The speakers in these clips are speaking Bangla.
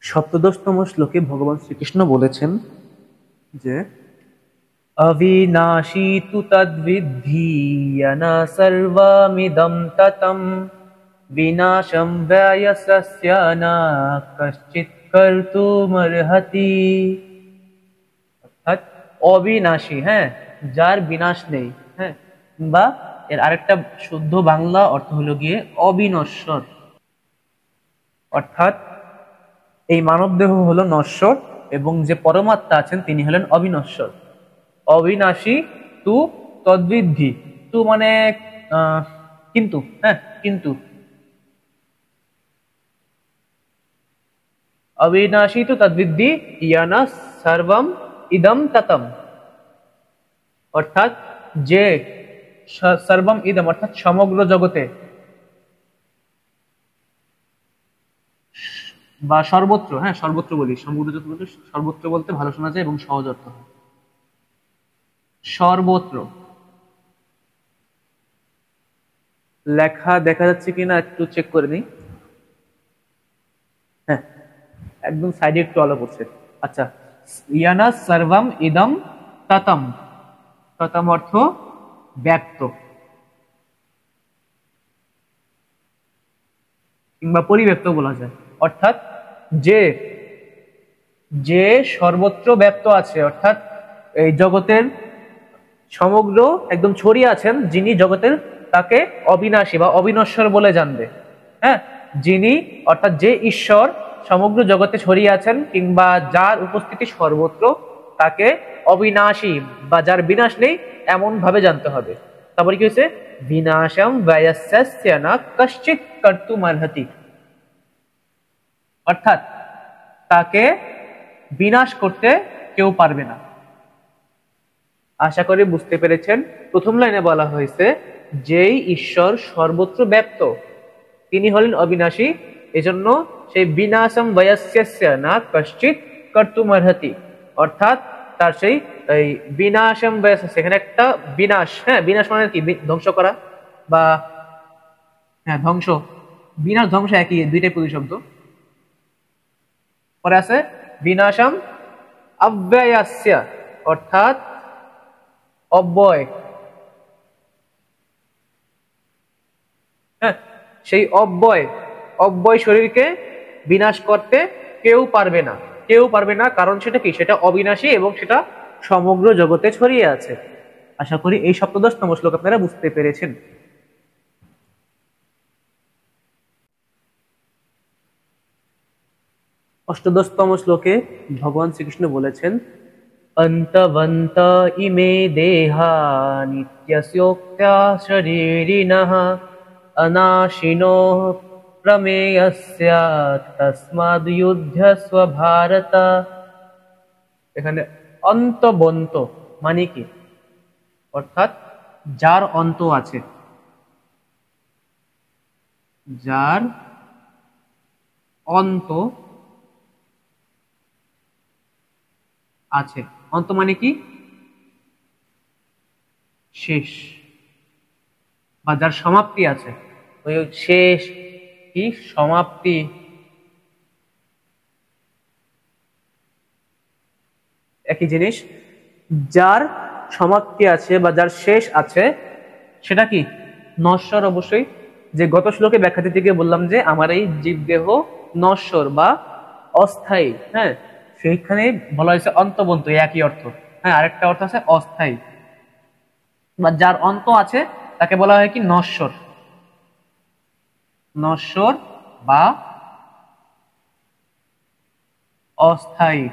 সপ্তদশতম শ্লোকে ভগবান শ্রীকৃষ্ণ বলেছেন যে অবিনাশী তু তদ্বিদ্ধি ইয়না সর্বমিদং ততম বিনাশম ব্যয়স্য না কশ্চিৎ কর্তুমর্হতি। অর্থাৎ অবিনাশী, হ্যাঁ, যার বিনাশ নেই, হ্যাঁ, বা এর আরেকটা শুদ্ধ বাংলা অর্থ হলো গিয়ে অবিনশ্বর। অর্থাৎ এই মানব দেহ হলো নশ্বর এবং যে পরমাত্মা আছেন তিনি হলেন অবিনশ্বর। অবিনাশী তু তদ্বিদ্ধি, তু মানে কিন্তু, হ্যাঁ, কিন্তু অবিনাশী তু তদ্বিদ্ধি ইয়ানা সর্বম ইদম ততম। অর্থাৎ যে সর্বম ইদম অর্থাৎ সমগ্র জগতে বা সর্বত্র, হ্যাঁ সর্বত্র বলি, সমগ্র জগতে সর্বত্র বলতে ভালো শোনা যায় এবং সহজ অর্থ হয় সর্বত্র। লেখা দেখা যাচ্ছে কিনা একটু চেক করে নিই। হ্যাঁ, একদম সাইডে একটু আলো পড়ছে। আচ্ছা, ইয়ানা সর্বম ইদম ততম। ততম অর্থ ব্যক্ত কিংবা পরিব্যক্ত বলা যায়। অর্থাৎ যে যে সর্বত্র ব্যপ্ত আছে, অর্থাৎ এই জগতের সমগ্র একদম ছড়িয়ে আছেন, যিনি জগতের তাকে অবিনাশী বা অবিনশ্বর বলে জানবে। হ্যাঁ, যিনি অর্থাৎ যে ঈশ্বর সমগ্র জগতে ছড়িয়ে আছেন কিংবা যার উপস্থিতি সর্বত্র তাকে অবিনাশী বা যার বিনাশ নেই এমন ভাবে জানতে হবে। তারপরে কি হয়েছে, বিনাশম ব্যয়স্য না কশ্চিৎ কর্তুমর্হতি। অর্থাৎ তাকে বিনাশ করতে কেউ পারবে না। আশা করি বুঝতে পেরেছেন। প্রথম লাইনে বলা হয়েছে যেই ঈশ্বর সর্বত্র ব্যপ্ত তিনি হলেন অবিনাশী, এজন্য সেই বিনাশম বয়স্য না কশ্চিৎ কর্তুমর্হতি। অর্থাৎ তার সেই এই বিনাশম বয়স, সেখানে একটা বিনাশ, হ্যাঁ বিনাশ মানে কি, ধ্বংস করা বা হ্যাঁ ধ্বংস, বিনাশ ধ্বংস একই, দুইটাই প্রতিশব্দ। পরে আছে বিনাশম অব্যয়াস্য, অর্থাৎ অব্যয়, হ্যাঁ সেই অব্যয় অব্যয় শরীরকে বিনাশ করতে কেউ পারবে না, কেউ পারবে না। কারণ সেটা কি, সেটা অবিনাশী এবং সেটা সমগ্র জগতে ছড়িয়ে আছে। আশা করি এই সপ্তদশতম শ্লোক আপনারা বুঝতে পেরেছেন। অষ্টদশতম শ্লোকে ভগবান শ্রীকৃষ্ণ বলেছেন অন্তবন্ত ইমে দেহা নিত্যস্যোক্তা শরীরিণঃ অনাশিনো প্রমেয়স্য তস্মাদ্ যুধ্যস্ব ভারত। এখানে অন্তবন্ত মানে কি, অর্থাৎ যার অন্ত আছে, যার অন্ত আছে। অন্ত মানে কি, শেষ বা যার সমাপ্তি আছে। ওই শেষ কি, সমাপ্তি, একই জিনিস। যার সমাপ্তি আছে বা যার শেষ আছে সেটা কি, নশ্বর অবশ্যই। যে গত শ্লোকে ব্যাখ্যা দিতে গিয়ে বললাম যে আমার এই জীবদেহ নশ্বর বা অস্থায়ী, হ্যাঁ সেইখানে বলা হয়েছে অন্তবন্ত, একই অর্থ। হ্যাঁ, আরেকটা অর্থ আছে অস্থায়ী বা যার অন্ত আছে তাকে বলা হয় কি নশ্বর, নশ্বর বা অস্থায়ী।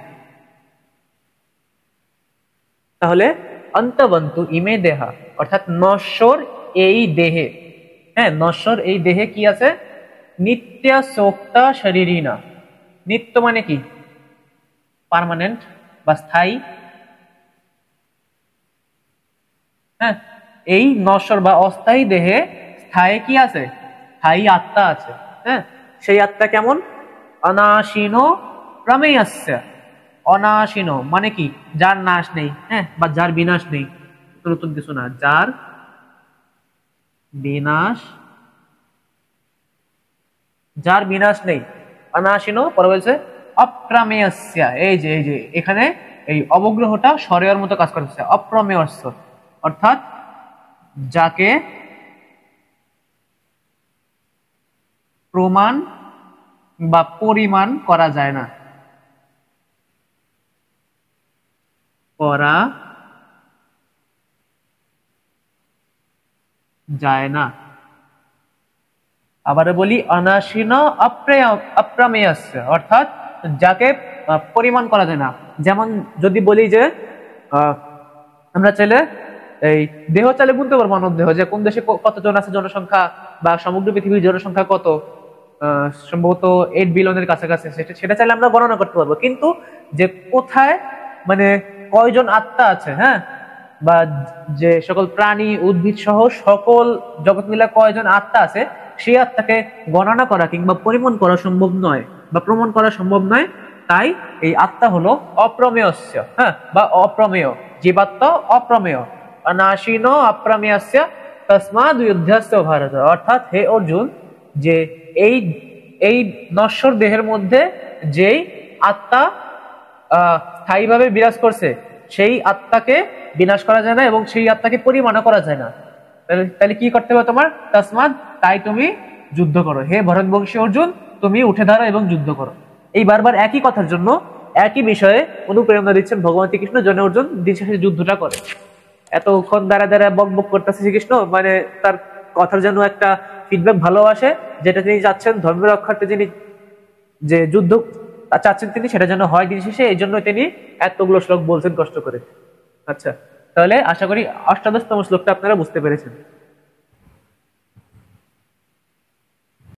তাহলে অন্তবন্তু ইমে দেহা, অর্থাৎ নশ্বর এই দেহে, হ্যাঁ নশ্বর এই দেহে কি আছে, নিত্য সোক্তা শরীরিনা। নিত্য মানে কি, পার্মানেন্ট বা স্থায়ী। হ্যাঁ, এই নশ্বর বা অস্থায়ী দেহে স্থায়ী কি আছে, স্থায়ী আত্মা আছে। হ্যাঁ, সেই আত্মা কেমন, অনাশীনো প্রমেয়স্য। অনাশীনো মানে কি, যার নাশ নেই, হ্যাঁ বা যার বিনাশ নেই, নতুন কিছু না, যার বিনাশ, যার বিনাশ নেই। অনাশীনো পরে বলছে অপ্রমেয়স্য, এই যে এখানে এই অবগ্রহটা স্বরের মতো কাজ করতেছে, অপ্রমেয়স্য অর্থাৎ যাকে প্রমাণ বা পরিমাণ করা যায় না, করা যায় না। আবার বলি অনাসীন অপ্রমেয়স্য অর্থাৎ যাকে পরিমাণ করা যায় না। যেমন যদি বলি যে আমরা চাইলে এই দেহ চাইলে গুনতে পারবো মানব দেহ, যে কোন দেশে কতজন আছে জনসংখ্যা, বা সমগ্র পৃথিবীর জনসংখ্যা কত, সম্ভবত 8 বিলিয়নের কাছাকাছি, সেটা চাইলে আমরা গণনা করতে পারবো। কিন্তু যে কোথায় মানে কয়জন আত্মা আছে, হ্যাঁ, বা যে সকল প্রাণী উদ্ভিদ সহ সকল জগৎ মিলা কয়জন আত্মা আছে, সেই আত্মাকে গণনা করা কিংবা পরিমাণ করা সম্ভব নয় বা প্রমাণ করা সম্ভব নয়। তাই এই আত্মা হলো অপ্রমেয়স্য, হ্যাঁ, বা অপ্রমেয়, জীবাত্মা অপ্রমেয়। অনাসীন অপ্রমেয়স্য তস্মাৎ যুদ্ধস্য ভারত, অর্থাৎ হে অর্জুন, যে এই এই নশ্বর দেহের মধ্যে যেই আত্মা স্থায়ীভাবে বিরাজ করছে, সেই আত্মাকে বিনাশ করা যায় না এবং সেই আত্মাকে পরিমাণও করা যায় না। তাহলে কি করতে হবে তোমার? তসমাৎ, তাই তুমি যুদ্ধ করো, হে ভরতবংশী অর্জুন, তুমি উঠে দাঁড়াও এবং যুদ্ধ করো। এই বারবার একই কথার জন্য, একই বিষয়ে অনুপ্রেরণা দিচ্ছেন ভগবান শ্রীকৃষ্ণ, যেন অর্জুন দিন শেষে যুদ্ধটা করে। এতক্ষণ দাঁড়া দাঁড়া বক বক করতেছে শ্রীকৃষ্ণ, মানে তার কথার যেন একটা ফিডব্যাক ভালো আসে, যেটা তিনি চাচ্ছেন ধর্মের রক্ষার্থে, যিনি যে যুদ্ধ চাচ্ছেন তিনি, সেটা যেন হয় দিন শেষে। এই জন্য তিনি এতগুলো শ্লোক বলছেন কষ্ট করে। আচ্ছা, তাহলে আশা করি অষ্টাদশতম শ্লোকটা আপনারা বুঝতে পেরেছেন।